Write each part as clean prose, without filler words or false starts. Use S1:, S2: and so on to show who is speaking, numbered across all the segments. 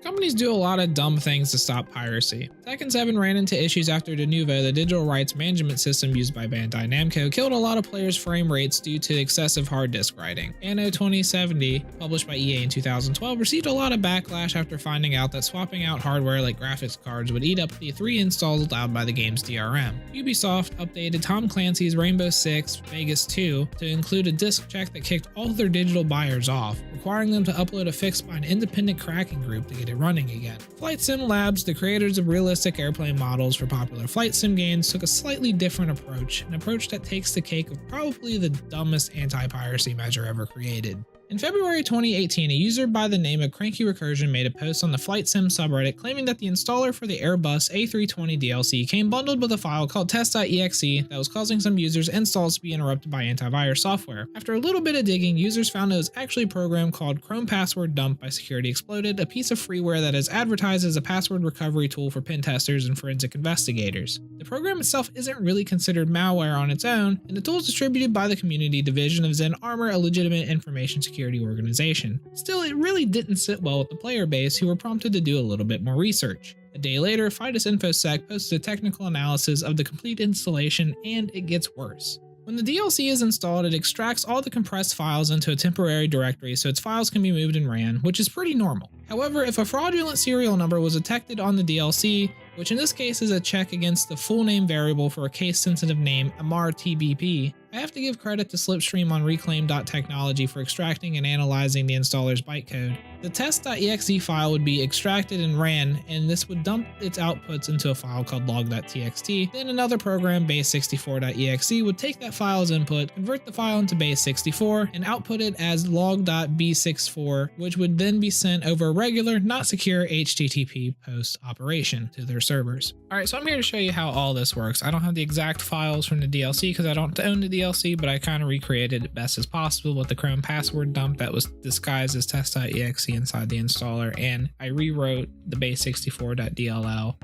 S1: Companies do a lot of dumb things to stop piracy. Tekken 7 ran into issues after Denuvo, the digital rights management system used by Bandai Namco, killed a lot of players' frame rates due to excessive hard disk writing. Anno 2070, published by EA in 2012, received a lot of backlash after finding out that swapping out hardware like graphics cards would eat up the 3 installs allowed by the game's DRM. Ubisoft updated Tom Clancy's Rainbow Six Vegas 2 to include a disk check that kicked all their digital buyers off, requiring them to upload a fix by an independent cracking group to get it running again. Flight Sim Labs, the creators of realistic airplane models for popular flight sim games, took a slightly different approach, an approach that takes the cake of probably the dumbest anti-piracy measure ever created. In February 2018, a user by the name of Cranky Recursion made a post on the Flight Sim subreddit claiming that the installer for the Airbus A320 DLC came bundled with a file called test.exe that was causing some users' installs to be interrupted by antivirus software. After a little bit of digging, users found it was actually a program called Chrome Password Dump by Security Exploded, a piece of freeware that is advertised as a password recovery tool for pen testers and forensic investigators. The program itself isn't really considered malware on its own, and the tool is distributed by the community division of Zen Armor, a legitimate information security organization. Still, it really didn't sit well with the player base, who were prompted to do a little bit more research. A day later, Fidus InfoSec posted a technical analysis of the complete installation, and it gets worse. When the DLC is installed, it extracts all the compressed files into a temporary directory so its files can be moved in RAN, which is pretty normal. However, if a fraudulent serial number was detected on the DLC, which in this case is a check against the full name variable for a case-sensitive name, AmarTBP, I have to give credit to Slipstream on Reclaim.technology for extracting and analyzing the installer's bytecode. The test.exe file would be extracted and ran, and this would dump its outputs into a file called log.txt. Then another program, base64.exe, would take that file as input, convert the file into base64, and output it as log.b64, which would then be sent over a regular, not secure HTTP post operation to their servers. Alright, so I'm here to show you how all this works. I don't have the exact files from the DLC because I don't own the DLC, but I kind of recreated it best as possible with the Chrome password dump that was disguised as test.exe inside the installer, and I rewrote the base64.dll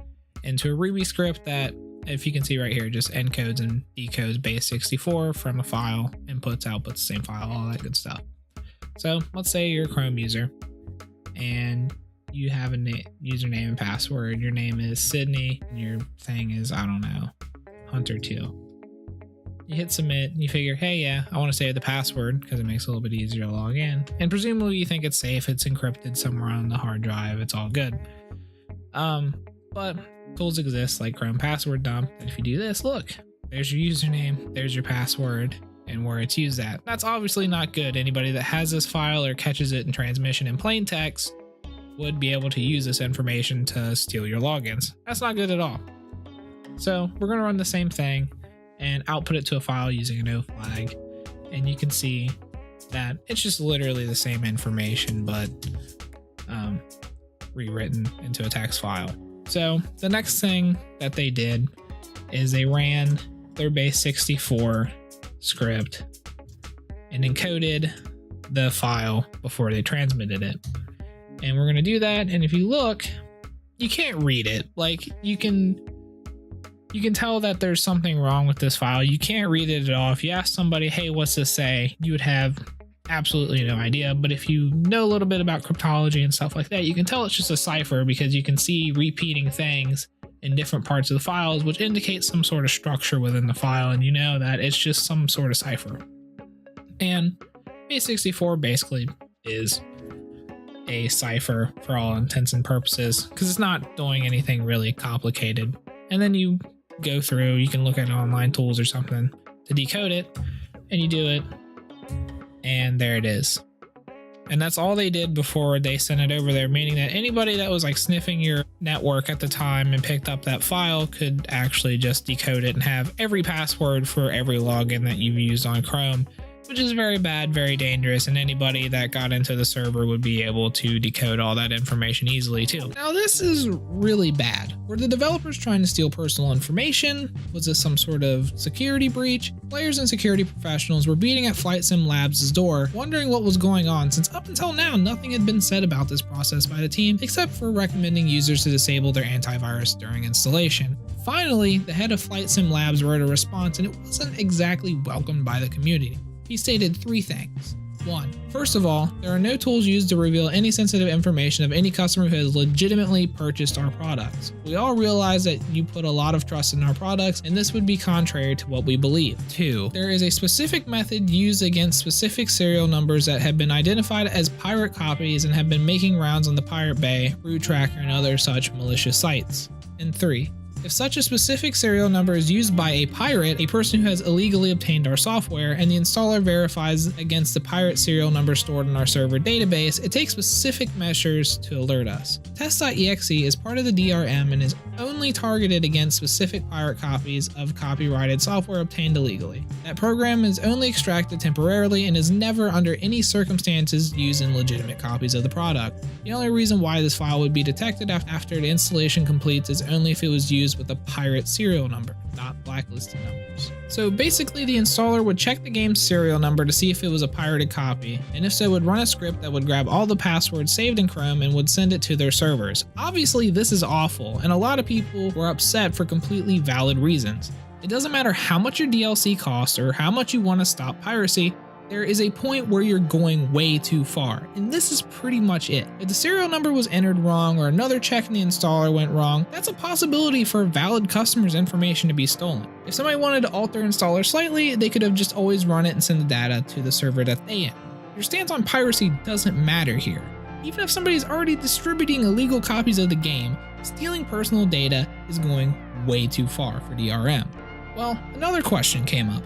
S1: into a Ruby script that, if you can see right here, just encodes and decodes base64 from a file, inputs, outputs, same file, all that good stuff. So let's say you're a Chrome user and you have a username and password. Your name is Sydney and your thing is, I don't know, Hunter2. You hit submit and you figure, hey, yeah, I want to save the password because it makes it a little bit easier to log in. And presumably you think it's safe, it's encrypted somewhere on the hard drive, it's all good. But tools exist like Chrome password dump. And if you do this, look, there's your username, there's your password, and where it's used at. That's obviously not good. Anybody that has this file or catches it in transmission in plain text would be able to use this information to steal your logins. That's not good at all. So we're going to run the same thing and output it to a file using a no flag. And you can see that it's just literally the same information, but rewritten into a text file. So the next thing that they did is they ran their base64 script and encoded the file before they transmitted it. And we're going to do that. And if you look, you can't read it. Like you can tell that there's something wrong with this file. You can't read it at all. If you ask somebody, hey, what's this say? You would have absolutely no idea. But if you know a little bit about cryptology and stuff like that, you can tell it's just a cipher because you can see repeating things in different parts of the files, which indicates some sort of structure within the file. And you know that it's just some sort of cipher. And base64 basically is a cipher for all intents and purposes because it's not doing anything really complicated. And then you go through, you can look at online tools or something to decode it, and you do it, and there it is. And that's all they did before they sent it over there, meaning that anybody that was like sniffing your network at the time and picked up that file could actually just decode it and have every password for every login that you've used on Chrome, which is very bad, very dangerous, and anybody that got into the server would be able to decode all that information easily too. Now this is really bad. Were the developers trying to steal personal information? Was this some sort of security breach? Players and security professionals were beating at Flight Sim Labs' door, wondering what was going on, since up until now nothing had been said about this process by the team, except for recommending users to disable their antivirus during installation. Finally, the head of Flight Sim Labs wrote a response, and it wasn't exactly welcomed by the community. He stated 3 things. 1. First of all, there are no tools used to reveal any sensitive information of any customer who has legitimately purchased our products. We all realize that you put a lot of trust in our products, and this would be contrary to what we believe. 2. There is a specific method used against specific serial numbers that have been identified as pirate copies and have been making rounds on the Pirate Bay, Root Tracker, and other such malicious sites. And 3. If such a specific serial number is used by a pirate, a person who has illegally obtained our software, and the installer verifies against the pirate serial number stored in our server database, it takes specific measures to alert us. Test.exe is part of the DRM and is only targeted against specific pirate copies of copyrighted software obtained illegally. That program is only extracted temporarily and is never under any circumstances used in legitimate copies of the product. The only reason why this file would be detected after the installation completes is only if it was used with a pirate serial number, not blacklisted numbers. So basically, the installer would check the game's serial number to see if it was a pirated copy, and if so, would run a script that would grab all the passwords saved in Chrome and would send it to their servers. Obviously, this is awful, and a lot of people were upset for completely valid reasons. It doesn't matter how much your DLC costs or how much you want to stop piracy, there is a point where you're going way too far, and this is pretty much it. If the serial number was entered wrong or another check in the installer went wrong, that's a possibility for a valid customer's information to be stolen. If somebody wanted to alter installer slightly, they could have just always run it and send the data to the server that they own. Your stance on piracy doesn't matter here. Even if somebody's already distributing illegal copies of the game, stealing personal data is going way too far for DRM. Well, another question came up.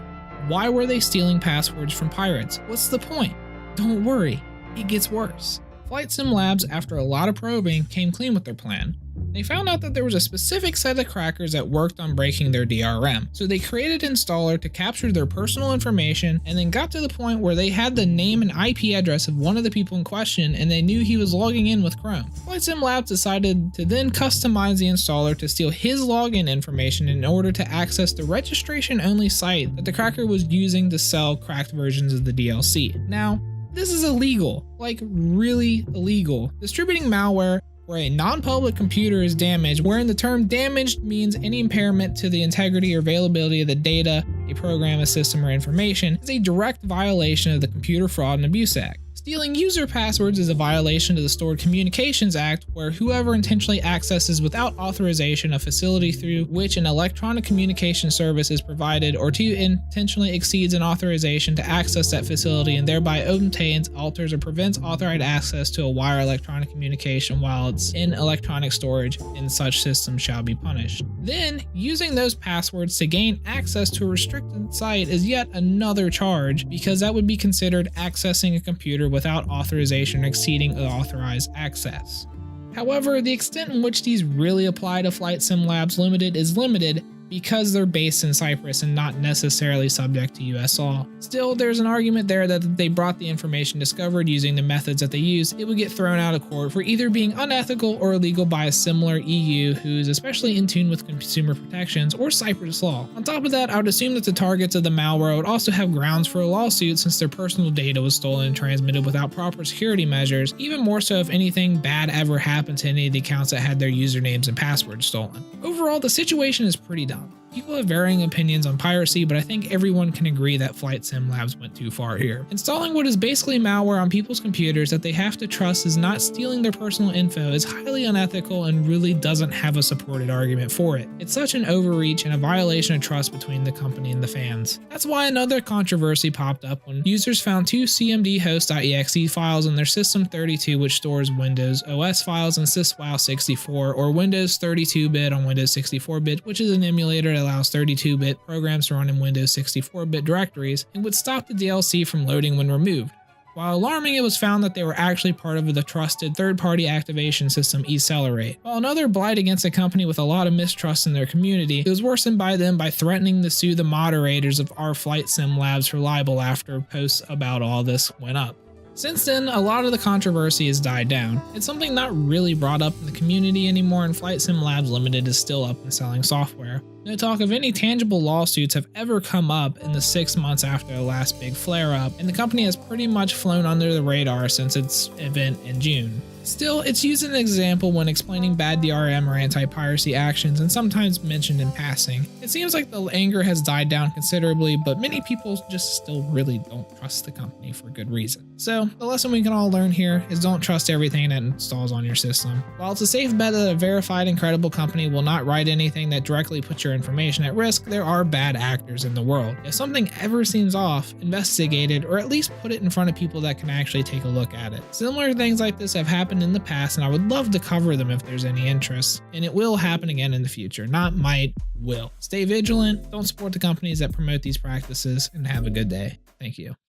S1: Why were they stealing passwords from pirates? What's the point? Don't worry, it gets worse. Flight Sim Labs, after a lot of probing, came clean with their plan. They found out that there was a specific set of crackers that worked on breaking their DRM, so they created an installer to capture their personal information and then got to the point where they had the name and IP address of one of the people in question and they knew he was logging in with Chrome. Flight Sim Labs decided to then customize the installer to steal his login information in order to access the registration-only site that the cracker was using to sell cracked versions of the DLC. Now, this is illegal, like really illegal. Distributing malware where a non-public computer is damaged, wherein the term damaged means any impairment to the integrity or availability of the data, a program, a system, or information, is a direct violation of the Computer Fraud and Abuse Act. Stealing user passwords is a violation of the Stored Communications Act, where whoever intentionally accesses without authorization a facility through which an electronic communication service is provided or to intentionally exceeds an authorization to access that facility and thereby obtains, alters, or prevents authorized access to a wire electronic communication while it's in electronic storage in such system shall be punished. Then, using those passwords to gain access to a restricted site is yet another charge, because that would be considered accessing a computer without authorization or exceeding the authorized access. However, the extent in which these really apply to Flight Sim Labs Limited is limited because they're based in Cyprus and not necessarily subject to US law. Still, there's an argument there that if they brought the information discovered using the methods that they use, it would get thrown out of court for either being unethical or illegal by a similar EU who's especially in tune with consumer protections or Cyprus law. On top of that, I would assume that the targets of the malware would also have grounds for a lawsuit since their personal data was stolen and transmitted without proper security measures, even more so if anything bad ever happened to any of the accounts that had their usernames and passwords stolen. Overall, the situation is pretty dumb. People have varying opinions on piracy, but I think everyone can agree that Flight Sim Labs went too far here. Installing what is basically malware on people's computers that they have to trust is not stealing their personal info is highly unethical and really doesn't have a supported argument for it. It's such an overreach and a violation of trust between the company and the fans. That's why another controversy popped up when users found two cmdhost.exe files in their System32 which stores Windows OS files and syswow64 or Windows 32-bit on Windows 64-bit, which is an emulator that allows 32-bit programs to run in Windows 64-bit directories and would stop the DLC from loading when removed. While alarming, it was found that they were actually part of the trusted third-party activation system eCellerate. While another blight against a company with a lot of mistrust in their community, it was worsened by them by threatening to sue the moderators of our Flight Sim Labs for libel after posts about all this went up. Since then, a lot of the controversy has died down. It's something not really brought up in the community anymore, and Flight Sim Labs Limited is still up and selling software. No talk of any tangible lawsuits have ever come up in the 6 months after the last big flare-up, and the company has pretty much flown under the radar since its event in June. Still, it's used as an example when explaining bad DRM or anti-piracy actions and sometimes mentioned in passing. It seems like the anger has died down considerably, but many people just still really don't trust the company for good reason. So, the lesson we can all learn here is don't trust everything that installs on your system. While it's a safe bet that a verified and credible company will not write anything that directly puts your information at risk, there are bad actors in the world. If something ever seems off, investigate it, or at least put it in front of people that can actually take a look at it. Similar things like this have happened in the past, and I would love to cover them if there's any interest. And it will happen again in the future. Not might, will. Stay vigilant, don't support the companies that promote these practices, and have a good day. Thank you.